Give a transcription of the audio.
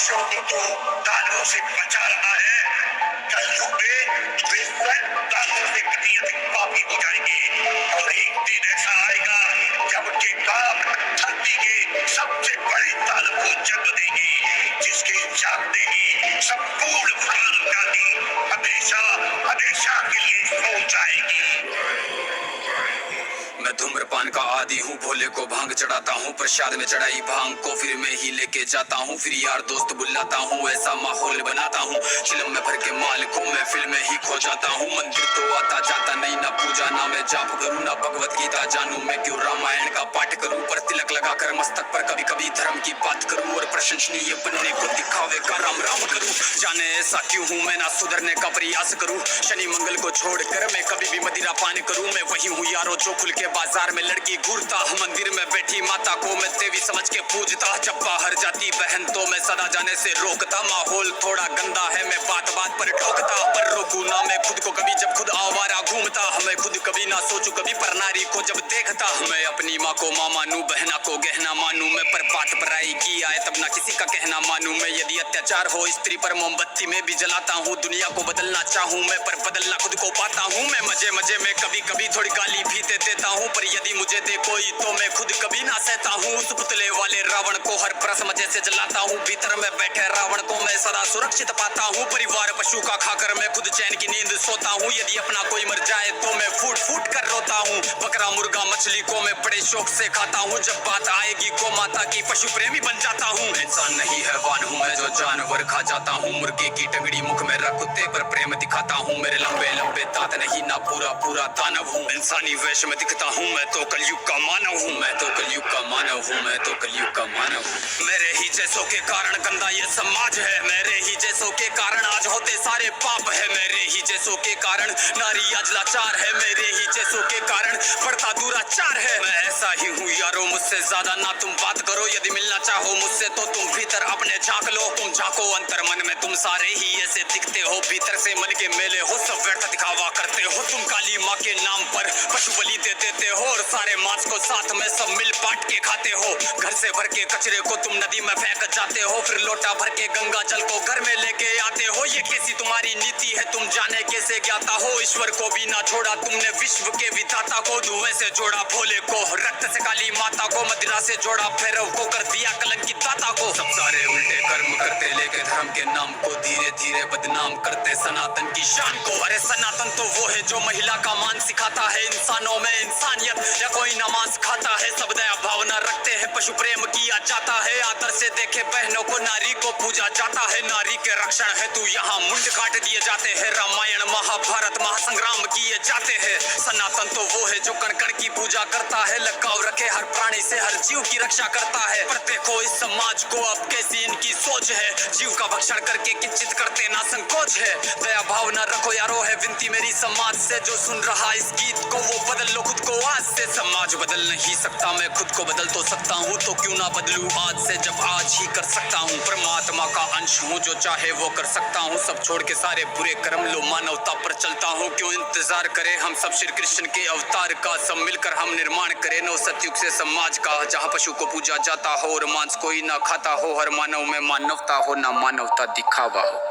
मनुष्यों को तो दानवों से बचा रहा है, कलयुग में वे स्वयं दानवों से कहीं अधिक पापी हो जाएंगे और एक दिन ऐसा आएगा जब उनके काम धरती के सबसे बड़े दानव को जन्म देंगे, जिसके जागते ही संपूर्ण मानव जाति हमेशा हमेशा के लिए सो जाएगी। मैं धूम्रपान का आदी हूँ, भोले को भांग चढ़ाता हूँ, प्रसाद में चढ़ाई भांग को फिर मैं ही लेके जाता हूँ, फिर यार दोस्त बुलाता हूँ, ऐसा माहौल बनाता हूँ, चिलम में भर के माल को मैं फिल्म में ही खो जाता हूँ। मंदिर तो आता जाता नहीं, ना पूजा ना मैं जाप करूँ, ना भगवत गीता जानू, मैं क्यों रामायण का पाठ करूँ, पर तिलक लगाकर मस्तक पर कभी कभी धर्म की बात करूँ और प्रशंसनीय बनने को दिखावे का राम राम करूँ। जाने ऐसा क्यों हूँ मैं, ना सुधरने का प्रयास करूँ, शनि मंगल को छोड़कर मैं कभी भी मदिरा पान करूँ। मैं वही हूँ यारो जो खुल के बाजार में लड़की घूरता, मंदिर में बैठी माता को मैं देवी समझ के पूजता, जब बाहर जाती बहन तो मैं सदा जाने से रोकता। माहौल थोड़ा गंदा है, मैं बात बात पर ठोकता, पर रोकू ना मैं खुद को कभी जब खुद आवारा घूमता। मैं खुद कभी ना सोचू कभी पर नारी को जब देखता, मैं अपनी माँ को माँ मानू, बहना को गहना मानू, मैं पर बात पराई की आए तब ना किसी का कहना मानू। मैं यदि अत्याचार हो स्त्री पर मोमबत्ती में भी जलाता हूँ, दुनिया को बदलना चाहूँ मैं पर बदलना खुद को पाता हूँ। मैं मजे मजे में कभी कभी थोड़ी गाली भी दे देता हूँ, पर यदि मुझे दे कोई तो मैं खुद कभी ना सहता हूँ। उस पुतले वाले रावण को हर प्रश्न मजे से जलाता हूँ, भीतर में बैठे रावण को मैं सदा सुरक्षित पाता हूँ। परिवार पशु का खाकर मैं खुद चैन की नींद सोता हूँ, यदि अपना कोई मर जाए तो मैं फूट फूट कर रोता हूँ। बकरा मुर्गा मछली को मैं बड़े शौक से खाता हूँ, जब बात आएगी गौ माता की पशु प्रेमी बन जाता हूँ। इंसान नहीं हैवान हूँ मैं जो जानवर खा जाता हूँ, मुर्गे की टंगड़ी मुख में रख कुत्ते पर प्रेम दिखाता हूँ। मेरे लंबे लंबे दांत नहीं ना पूरा पूरा दानव हूँ, इंसानी वेश में दिखता हूँ मैं तो कलयुग का मानव हूँ, मैं तो कलयुग का मानव हूँ, मैं तो कलयुग का मानव हूँ। मेरे ही जैसों के कारण गंदा ये समाज है, मेरे ही जैसों के कारण आज होते सारे पाप है, मेरे ही जैसों के कारण नारी आज लाचार है, मेरे ही जैसों के कारण बढ़ता दुराचार है। मैं ऐसा ही हूँ यारो, मुझसे ज्यादा ना तुम बात करो, यदि मिलना चाहो मुझसे तो तुम भीतर अपने झांक लो। तुम झांको अंतर मन में, तुम सारे ही ऐसे दिखते हो, भीतर से मन के मेले हो, सब व्यर्थ दिखावा करते हो। तुम काली माँ के नाम पर पशु बलि दे देते हो और सारे मांस को साथ में सब मिल बांट के खाते हो। घर से भर के कचरे को तुम नदी में फेंक जाते हो, फिर लोटा भर के गंगा जल को घर में लेके आते हो। ये कैसी तुम्हारी नीति है, तुम जाने कैसे ज्ञाता हो, ईश्वर को भी ना छोड़ा तुमने विश्व के विधाता को। धुएं से जोड़ा भोले को, रक्त से काली माता को, मदिरा से जोड़ा भैरव को, कर दिया कलंकित दाता को। सब सारे उल्टे कर्म करते लेके धर्म के नाम को धीरे धीरे बदनाम करते सनातन की शान को। अरे सनातन तो वो है जो महिला का मान सिखाता है, इंसानों में इंसानियत या कोई नमाज खाता है, सब दया भावना रखते हैं, पशु प्रेम किया जाता है, आदर से देखे बहनों को, नारी को पूजा जाता है, नारी के रक्षण है तू यहाँ मुंड काट दिए जाते हैं, रामायण महाभारत महासंग्राम किए जाते हैं। सनातन तो वो है जो कण कण की पूजा करता है, लगाव रखे हर प्राणी से, हर जीव की रक्षा करता है। पर देखो इस समाज को अब कैसी इनकी सोच है, जीव का भक्षण करके किंचित करते ना संकोच है। दया भावना रखो यारो है विनती मेरी समाज से, जो सुन रहा इस गीत को वो बदल लो खुद को आज से। समाज बदल नहीं सकता, मैं खुद को बदल तो सकता हूँ, तो क्यों ना बदलूं आज से जब आज ही कर सकता हूँ। परमात्मा का अंश हूँ, जो चाहे वो कर सकता हूँ, सब छोड़ के सारे बुरे कर्म लो, मानवता पर चलता हूँ। क्यों इंतजार करें हम सब श्री कृष्ण के अवतार का, सब मिलकर हम निर्माण करें नव सतयुग से समाज का, जहाँ पशु को पूजा जाता हो और मांस कोई ना खाता हो, हर मानव में मानवता हो ना मानवता दिखावा हो।